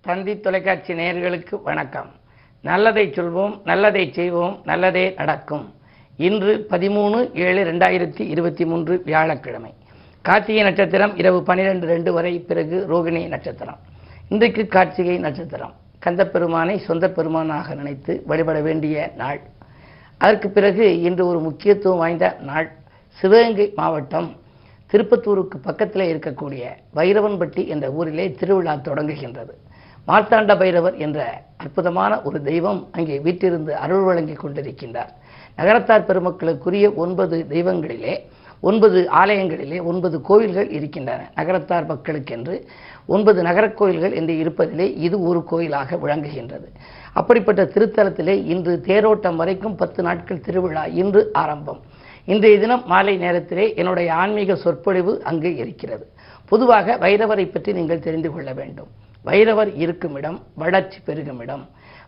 தந்தி தொலைக்காட்சி நேயர்களுக்கு வணக்கம். நல்லதை சொல்வோம், நல்லதை செய்வோம், நல்லதே நடக்கும். இன்று 13/7/2023 வியாழக்கிழமை. கார்த்திகை நட்சத்திரம் இரவு 12:02 வரை, பிறகு ரோகிணி நட்சத்திரம். இன்றைக்கு கார்த்திகை நட்சத்திரம். கந்தப்பெருமானை சொந்த பெருமானாக நினைத்து வழிபட வேண்டிய நாள். அதற்கு பிறகு இன்று ஒரு முக்கியத்துவம் வாய்ந்த நாள். சிவகங்கை மாவட்டம் திருப்பத்தூருக்கு பக்கத்தில் இருக்கக்கூடிய வைரவன்பட்டி என்ற ஊரிலே திருவிழா தொடங்குகின்றது. மார்த்தாண்ட பைரவர் என்ற அற்புதமான ஒரு தெய்வம் அங்கே வீட்டிலிருந்து அருள் வழங்கி கொண்டிருக்கின்றார். நகரத்தார் பெருமக்களுக்குரிய 9 தெய்வங்களிலே 9 ஆலயங்களிலே 9 கோயில்கள் இருக்கின்றன. நகரத்தார் மக்களுக்கென்று 9 நகரக் கோயில்கள் என்று இருப்பதிலே இது ஒரு கோயிலாக விளங்குகின்றது. அப்படிப்பட்ட திருத்தலத்திலே இன்று தேரோட்டம் வரைக்கும் 10 நாட்கள் திருவிழா இன்று ஆரம்பம். இன்றைய தினம் மாலை நேரத்திலே என்னுடைய ஆன்மீக சொற்பொழிவு அங்கு இருக்கிறது. பொதுவாக வைரவரை பற்றி நீங்கள் தெரிந்து கொள்ள வேண்டும். வைரவர் இருக்கும் இடம் வளர்ச்சி பெருகும் இடம்,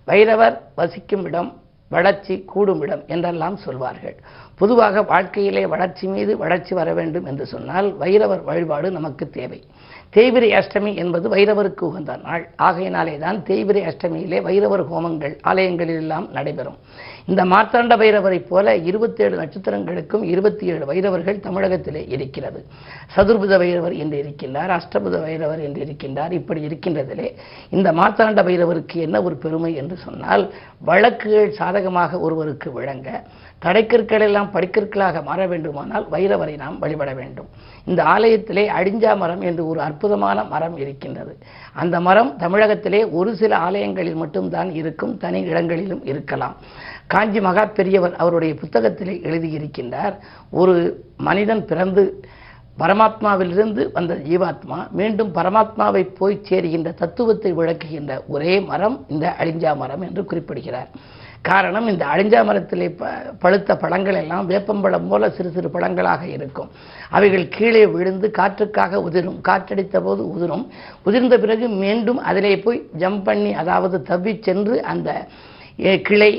வைரவர் வசிக்கும் இடம் வளர்ச்சி கூடும் இடம் என்றெல்லாம் சொல்வார்கள். பொதுவாக வாழ்க்கையிலே வளர்ச்சி மீது வளர்ச்சி வர வேண்டும் என்று சொன்னால் வைரவர் வழிபாடு நமக்கு தேவை. தேய்பிரை அஷ்டமி என்பது வைரவருக்கு உகந்த நாள். ஆகையினாலே தான் தேய்பிரை அஷ்டமியிலே வைரவர் ஹோமங்கள் ஆலயங்களில் எல்லாம் நடைபெறும். இந்த மார்த்தாண்ட வைரவரை போல 27 நட்சத்திரங்களுக்கும் 27 வைரவர்கள் தமிழகத்திலே இருக்கிறது. சதுர்புத வைரவர் என்று இருக்கின்றார், அஷ்டபுத வைரவர் என்று இருக்கின்றார். இப்படி இருக்கின்றதிலே இந்த மார்த்தாண்ட வைரவருக்கு என்ன ஒரு பெருமை என்று சொன்னால், வழக்குகள் சாதகமாக ஒருவருக்கு விளங்க, தடைக்கற்கள் எல்லாம் படிக்கற்களாக மாற வேண்டுமானால் வைரவரை நாம் வழிபட வேண்டும். இந்த ஆலயத்திலே அழிஞ்சா மரம் என்று ஒரு அற்புதமான மரம் இருக்கின்றது. அந்த மரம் தமிழகத்திலே ஒரு சில ஆலயங்களில் மட்டும்தான் இருக்கும், தனி இடங்களிலும் இருக்கலாம். காஞ்சி மகா பெரியவர் அவருடைய புத்தகத்திலே எழுதியிருக்கின்றார், ஒரு மனிதன் பிறந்து பரமாத்மாவிலிருந்து வந்த ஜீவாத்மா மீண்டும் பரமாத்மாவை போய் சேருகின்ற தத்துவத்தை விளக்குகின்ற ஒரே மரம் இந்த அழிஞ்சா மரம் என்று குறிப்பிடுகிறார். காரணம், இந்த அழிஞ்சா மரத்திலே பழுத்த பழங்கள் எல்லாம் வேப்பம்பழம் போல சிறு சிறு பழங்களாக இருக்கும். அவைகள் கீழே விழுந்து காற்றுக்காக உதிரும். காற்றடித்த போது உதிரும். உதிர்ந்த பிறகு மீண்டும் அதிலே போய் ஜம்ப் பண்ணி, அதாவது தப்பி சென்று அந்த கிளை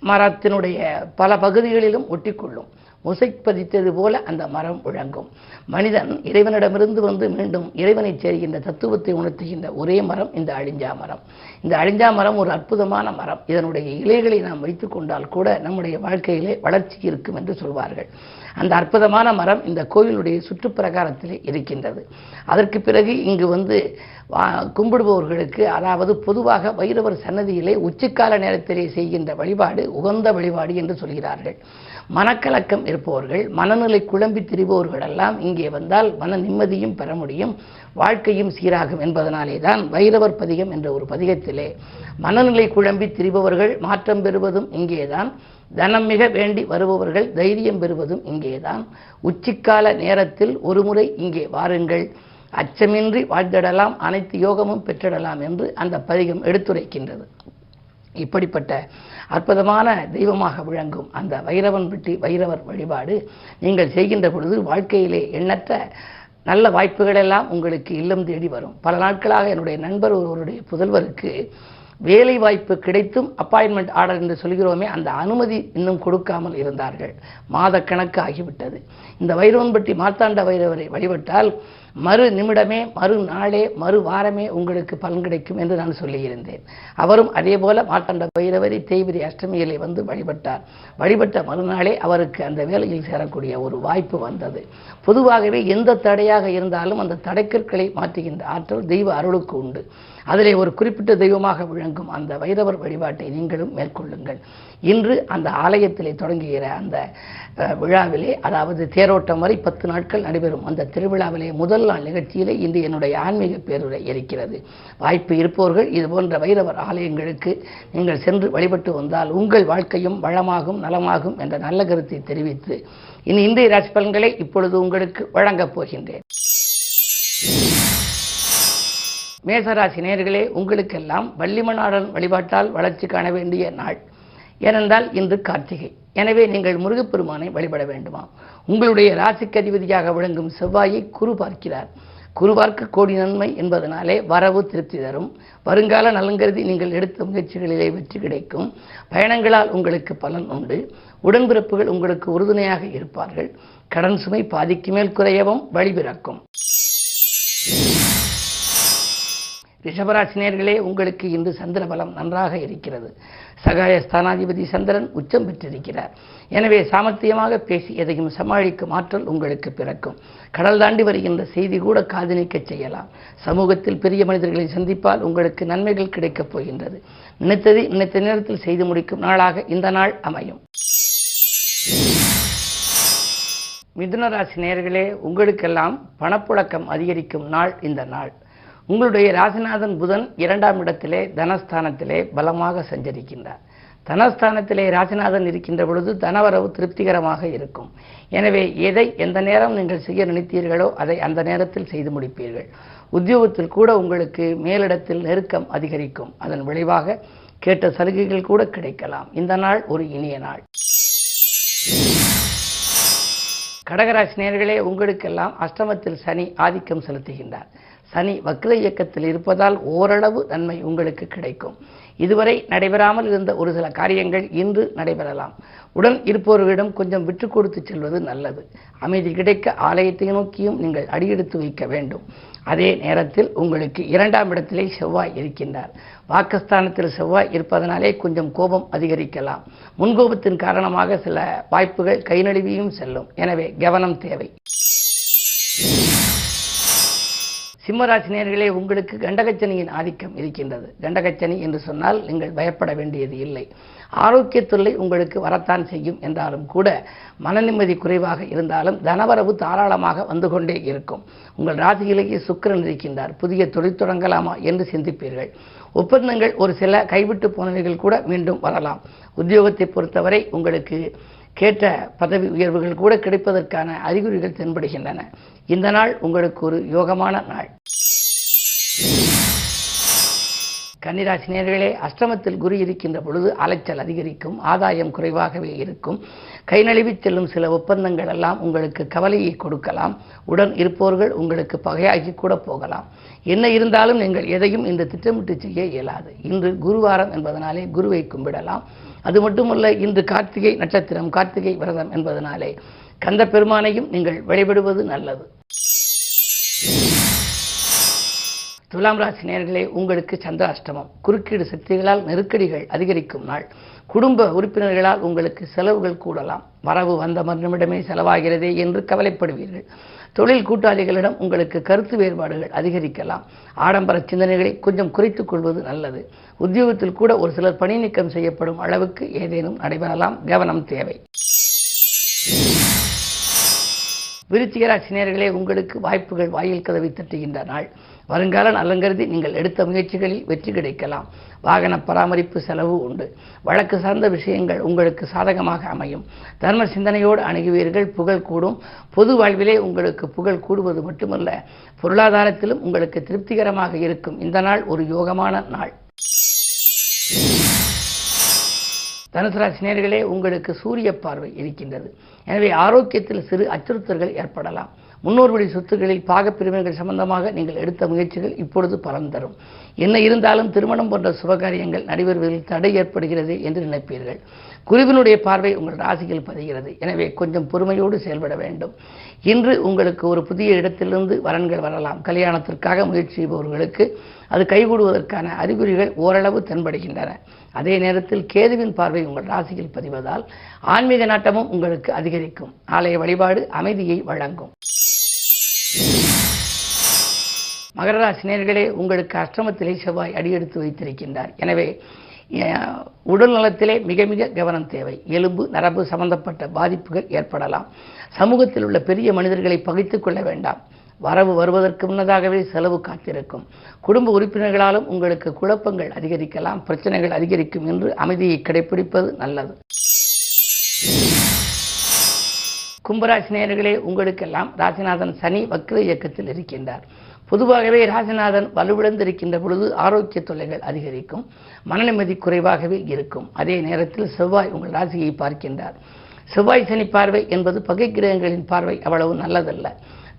மரத்தினுடைய பல பகுதிகளிலும் ஒட்டிக்கொள்ளும். முசைப்பதித்தது போல அந்த மரம் விளங்கும். மனிதன் இறைவனிடமிருந்து வந்து மீண்டும் இறைவனை சேர்கின்ற தத்துவத்தை உணர்த்துகின்ற ஒரே மரம் இந்த அழிஞ்சா மரம். இந்த அழிஞ்சா மரம் ஒரு அற்புதமான மரம். இதனுடைய இலைகளை நாம் வைத்துக் கொண்டால் கூட நம்முடைய வாழ்க்கையிலே வளர்ச்சி இருக்கும் என்று சொல்வார்கள். அந்த அற்புதமான மரம் இந்த கோயிலுடைய சுற்றுப்பிரகாரத்திலே இருக்கின்றது. அதற்கு பிறகு இங்கு வந்து கும்பிடுபவர்களுக்கு, அதாவது பொதுவாக வைரவர் சன்னதியிலே உச்சிக்கால நேரத்திலே செய்கின்ற வழிபாடு உகந்த வழிபாடு என்று சொல்கிறார்கள். மனக்கலக்கம் இருப்பவர்கள், மனநிலை குழம்பி திரிபவர்கள் எல்லாம் இங்கே வந்தால் மன நிம்மதியும் பெற முடியும், வாழ்க்கையும் சீராகும் என்பதனாலே தான் வைரவர் பதிகம் என்ற ஒரு பதிகத்திலே மனநிலை குழம்பி திரிபவர்கள் மாற்றம் பெறுவதும் இங்கேதான், தனம் மிக வேண்டி வருபவர்கள் தைரியம் பெறுவதும் இங்கேதான், உச்சிக்கால நேரத்தில் ஒரு முறை இங்கே வாருங்கள், அச்சமின்றி வாழ்ந்திடலாம், அனைத்து யோகமும் பெற்றிடலாம் என்று அந்த பதிகம் எடுத்துரைக்கின்றது. இப்படிப்பட்ட அற்புதமான தெய்வமாக விளங்கும் அந்த வைரவன்பட்டி வைரவர் வழிபாடு நீங்கள் செய்கின்ற பொழுது வாழ்க்கையிலே எண்ணற்ற நல்ல வாய்ப்புகள் எல்லாம் உங்களுக்கு இல்லம் தேடி வரும். பல நாட்களாக என்னுடைய நண்பர் ஒருவருடைய புதல்வருக்கு வேலை வாய்ப்பு கிடைத்தும் அப்பாயின்மெண்ட் ஆர்டர் என்று சொல்கிறோமே, அந்த அனுமதி இன்னும் கொடுக்காமல் இருந்தார்கள். மாத கணக்கு ஆகிவிட்டது. இந்த வைரவன்பட்டி மார்த்தாண்ட வைரவரை வழிபட்டால் மறு நிமிடமே, மறு நாளே, மறு வாரமே உங்களுக்கு பலன் கிடைக்கும் என்று நான் சொல்லியிருந்தேன். அவரும் அதே போல மார்த்தாண்ட வைரவரை தேய்பிரை அஷ்டமியிலே வந்து வழிபட்டார். வழிபட்ட மறுநாளே அவருக்கு அந்த வேலையில் சேரக்கூடிய ஒரு வாய்ப்பு வந்தது. பொதுவாகவே எந்த தடையாக இருந்தாலும் அந்த தடைக்கற்களை மாற்றுகின்ற ஆற்றல் தெய்வ அருளுக்கு உண்டு. அதிலே ஒரு குறிப்பிட்ட தெய்வமாக விளங்கும் அந்த வைரவர் வழிபாட்டை நீங்களும் மேற்கொள்ளுங்கள். இன்று அந்த ஆலயத்திலே தொடங்குகிற அந்த விழாவிலே, அதாவது தேரோட்டம் வரை 10 நாட்கள் நடைபெறும் அந்த திருவிழாவிலே முதல் நாள் நிகழ்ச்சியிலே இன்று என்னுடைய ஆன்மீக பேருரை இருக்கிறது. வாய்ப்பு இருப்பவர்கள் இது போன்ற வைரவர் ஆலயங்களுக்கு நீங்கள் சென்று வழிபட்டு வந்தால் உங்கள் வாழ்க்கையும் வளமாகும் நலமாகும் என்ற நல்ல கருத்தை தெரிவித்து இன்றைய ராசி பலன்களை இப்பொழுது உங்களுக்கு வழங்கப் போகின்றேன். மேசராசி நேயர்களே, உங்களுக்கெல்லாம் வள்ளிமணாளன் வழிபாட்டால் வளர்ச்சி காண வேண்டிய நாள். ஏனென்றால் இன்று கார்த்திகை. எனவே நீங்கள் முருகப்பெருமானை வழிபட வேண்டுமா? உங்களுடைய ராசிக்கு அதிபதியாக விளங்கும் செவ்வாயை குரு பார்க்கிறார். குரு பார்க்க கோடி நன்மை என்பதனாலே வரவு திருப்தி தரும். வருங்கால நலங்கருதி நீங்கள் எடுத்த முயற்சிகளிலே வெற்றி கிடைக்கும். பயணங்களால் உங்களுக்கு பலன் உண்டு. உடன்பிறப்புகள் உங்களுக்கு உறுதுணையாக இருப்பார்கள். கடன் சுமை பாதிக்கு மேல் குறையவும் வழி பிறக்கும். ரிஷபராசினியர்களே, உங்களுக்கு இன்று சந்திர பலம் நன்றாக இருக்கிறது. சகாய ஸ்தானாதிபதி சந்திரன் உச்சம் பெற்றிருக்கிறார். எனவே சாமர்த்தியமாக பேசி எதையும் சமாளிக்கும் ஆற்றல் உங்களுக்கு பிறக்கும். கடல் தாண்டி வருகின்ற செய்தி கூட காதுனிக்க செய்யலாம். சமூகத்தில் பெரிய மனிதர்களை சந்திப்பால் உங்களுக்கு நன்மைகள் கிடைக்கப் போகின்றது. நினைத்ததை நினைத்த நேரத்தில் செய்து முடிக்கும் நாளாக இந்த நாள் அமையும். மிதுன ராசி நேயர்களே, உங்களுக்கெல்லாம் பணப்புழக்கம் அதிகரிக்கும் நாள் இந்த நாள். உங்களுடைய ராசிநாதன் புதன் 2ஆம் இடத்திலே தனஸ்தானத்திலே பலமாக சஞ்சரிக்கின்றார். தனஸ்தானத்திலே ராசிநாதன் இருக்கின்ற பொழுது தனவரவு திருப்திகரமாக இருக்கும். எனவே எதை எந்த நேரம் நீங்கள் செய்ய நினைத்தீர்களோ அதை அந்த நேரத்தில் செய்து முடிப்பீர்கள். உத்தியோகத்தில் கூட உங்களுக்கு மேலிடத்தில் நெருக்கம் அதிகரிக்கும். அதன் விளைவாக கேட்ட சலுகைகள் கூட கிடைக்கலாம். இந்த நாள் ஒரு இனிய நாள். கடகராசி நேயர்களே, உங்களுக்கெல்லாம் அஷ்டமத்தில் சனி ஆதிக்கம் செலுத்துகின்றார். சனி வக்ர இயக்கத்தில் இருப்பதால் ஓரளவு நன்மை உங்களுக்கு கிடைக்கும். இதுவரை நடைபெறாமல் இருந்த ஒரு சில காரியங்கள் இன்று நடைபெறலாம். உடன் இருப்பவர்களிடம் கொஞ்சம் விட்டு கொடுத்து செல்வது நல்லது. அமைதி கிடைக்க ஆலயத்தை நோக்கியும் நீங்கள் அடியெடுத்து வைக்க வேண்டும். அதே நேரத்தில் உங்களுக்கு 2ஆம் இடத்திலே செவ்வாய் இருக்கின்றார். வாக்குஸ்தானத்தில் செவ்வாய் இருப்பதனாலே கொஞ்சம் கோபம் அதிகரிக்கலாம். முன்கோபத்தின் காரணமாக சில வாய்ப்புகள் கை நழுவியும் செல்லும். எனவே கவனம் தேவை. சிம்மராசி நேயர்களே, உங்களுக்கு கண்டகச்சனியின் ஆதிக்கம் இருக்கின்றது. கண்டகச்சனி என்று சொன்னால் நீங்கள் பயப்பட வேண்டியது இல்லை. ஆரோக்கிய தொல்லை உங்களுக்கு வரத்தான் செய்யும் என்றாலும் கூட மன நிம்மதி குறைவாக இருந்தாலும் தனவரவு தாராளமாக வந்து கொண்டே இருக்கும். உங்கள் ராசியிலேயே சுக்கிரன் இருக்கின்றார். புதிய தொழில் தொடங்கலாமா என்று சிந்திப்பீர்கள். ஒப்பந்தங்கள் ஒரு சில கைவிட்டு போனவைகள் கூட மீண்டும் வரலாம். உத்தியோகத்தை பொறுத்தவரை உங்களுக்கு கேட்ட பதவி உயர்வுகள் கூட கிடைப்பதற்கான அறிகுறிகள் தென்படுகின்றன. இந்த நாள் உங்களுக்கு ஒரு யோகமான நாள். கன்னிராசி நேயர்களே, அஷ்டமத்தில் குரு இருக்கின்ற பொழுது அலைச்சல் அதிகரிக்கும். ஆதாயம் குறைவாகவே இருக்கும். கை நழுவி செல்லும் சில ஒப்பந்தங்கள் எல்லாம் உங்களுக்கு கவலையை கொடுக்கலாம். உடன் இருப்பவர்கள் உங்களுக்கு பகையாகி கூட போகலாம். என்ன இருந்தாலும் நீங்கள் எதையும் இன்று திட்டமிட்டு செய்ய இயலாது. இன்று குருவாரம் என்பதனாலே குருவை கும்பிடலாம். அது மட்டுமல்ல, இன்று கார்த்திகை நட்சத்திரம், கார்த்திகை விரதம் என்பதனாலே கந்த பெருமானையும் நீங்கள் வழிபடுவது நல்லது. துலாம் ராசி நேயர்களே, உங்களுக்கு சந்திராஷ்டமம். குறுக்கீடு சக்திகளால் நெருக்கடிகள் அதிகரிக்கும் நாள். குடும்ப உறுப்பினர்களால் உங்களுக்கு செலவுகள் கூடலாம். வரவு வந்த மறுநிமிடமே செலவாகிறதே என்று கவலைப்படுவீர்கள். தொழில் கூட்டாளிகளிடம் உங்களுக்கு கருத்து வேறுபாடுகள் அதிகரிக்கலாம். ஆடம்பர சிந்தனைகளை கொஞ்சம் குறைத்துக் கொள்வது நல்லது. உத்தியோகத்தில் கூட ஒரு சிலர் பணி நீக்கம் செய்யப்படும் அளவுக்கு ஏதேனும் நடைபெறலாம். கவனம் தேவை. விருச்சிக ராசி நேயர்களே, உங்களுக்கு வாய்ப்புகள் வாயில் கதவை தட்டுகின்ற நாள். வருங்கால நலங்கருதி நீங்கள் எடுத்த முயற்சிகளில் வெற்றி கிடைக்கலாம். வாகன பராமரிப்பு செலவு உண்டு. வழக்கு சார்ந்த விஷயங்கள் உங்களுக்கு சாதகமாக அமையும். தர்ம சிந்தனையோடு அணுகுவீர்கள். புகழ் கூடும். பொது வாழ்விலே உங்களுக்கு புகழ் கூடுவது மட்டுமல்ல, பொருளாதாரத்திலும் உங்களுக்கு திருப்திகரமாக இருக்கும். இந்த நாள் ஒரு யோகமான நாள். தனுசு ராசி நேயர்களே, உங்களுக்கு சூரிய பார்வை இருக்கின்றது. எனவே ஆரோக்கியத்தில் சிறு அச்சுறுத்தல்கள் ஏற்படலாம். முன்னோர் வழி சொத்துக்களில் பாகப்பிரிவினைகள் சம்பந்தமாக நீங்கள் எடுத்த முயற்சிகள் இப்பொழுது பலன் தரும். என்ன இருந்தாலும் திருமணம் போன்ற சுபகாரியங்கள் நடைபெறுவதில் தடை ஏற்படுகிறது என்று நினைப்பீர்கள். குருவினுடைய பார்வை உங்கள் ராசியில் பதிகிறது. எனவே கொஞ்சம் பொறுமையோடு செயல்பட வேண்டும். இன்று உங்களுக்கு ஒரு புதிய இடத்திலிருந்து வரன்கள் வரலாம். கல்யாணத்திற்காக முயற்சி செய்பவர்களுக்கு அது கைகூடுவதற்கான அறிகுறிகள் ஓரளவு தென்படுகின்றன. அதே நேரத்தில் கேதுவின் பார்வை உங்கள் ராசியில் பதிவதால் ஆன்மீக நாட்டமும் உங்களுக்கு அதிகரிக்கும். ஆலய வழிபாடு அமைதியை வழங்கும். மகர ராசி நேயர்களே, உங்களுக்கு அஷ்டமத்திலே செவ்வாய் அடியெடுத்து வைத்திருக்கின்றார். எனவே உடல் நலத்திலே மிக மிக கவனம் தேவை. எலும்பு நரம்பு சம்பந்தப்பட்ட பாதிப்புகள் ஏற்படலாம். சமூகத்தில் உள்ள பெரிய மனிதர்களை பகைத்துக் கொள்ள வேண்டாம். வரவு வருவதற்கு முன்னதாகவே செலவு காத்திருக்கும். குடும்ப உறுப்பினர்களாலும் உங்களுக்கு குழப்பங்கள் அதிகரிக்கலாம். பிரச்சனைகள் அதிகரிக்கும் என்று அமைதியை கடைபிடிப்பது நல்லது. கும்பராசி நேயர்களே, உங்களுக்கெல்லாம் ராசிநாதன் சனி வக்ர இயக்கத்தில் இருக்கின்றார். பொதுவாகவே ராசிநாதன் வலுவிழந்திருக்கின்ற பொழுது ஆரோக்கிய தொல்லைகள் அதிகரிக்கும். மனநிம்மதி குறைவாகவே இருக்கும். அதே நேரத்தில் செவ்வாய் உங்கள் ராசியை பார்க்கின்றார். செவ்வாய் சனி பார்வை என்பது பகை கிரகங்களின் பார்வை அவ்வளவு நல்லதல்ல.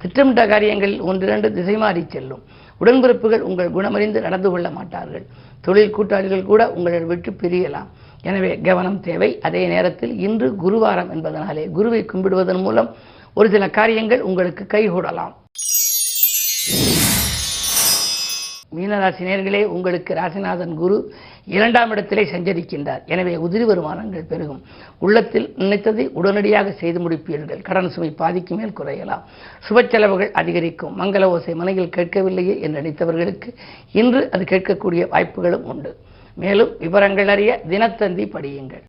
திட்டமிட்ட காரியங்களில் ஒன்றிரண்டு திசை மாறி செல்லும். உடன்பிறப்புகள் உங்கள் குணமறிந்து நடந்து கொள்ள மாட்டார்கள். தொழில் கூட்டாளிகள் கூட உங்களை விட்டு பிரியலாம். எனவே கவனம் தேவை. அதே நேரத்தில் இன்று குருவாரம் என்பதனாலே குருவை கும்பிடுவதன் மூலம் ஒரு சில காரியங்கள் உங்களுக்கு கைகூடலாம். மீனராசி நேயர்களே, உங்களுக்கு ராசிநாதன் குரு 2ஆம் இடத்திலே சஞ்சரிக்கின்றார். எனவே உதிரி வருமானங்கள் பெருகும். உள்ளத்தில் நினைத்ததை உடனடியாக செய்து முடிப்பீர்கள். கடன் சுமை பாதிக்கு மேல் குறையலாம். சுப செலவுகள் அதிகரிக்கும். மங்கள ஓசை மனையில் கேட்கவில்லையே என்று நினைத்தவர்களுக்கு இன்று அது கேட்கக்கூடிய வாய்ப்புகளும் உண்டு. மேலும் விவரங்கள் அறிய தினத்தந்தி படியுங்கள்.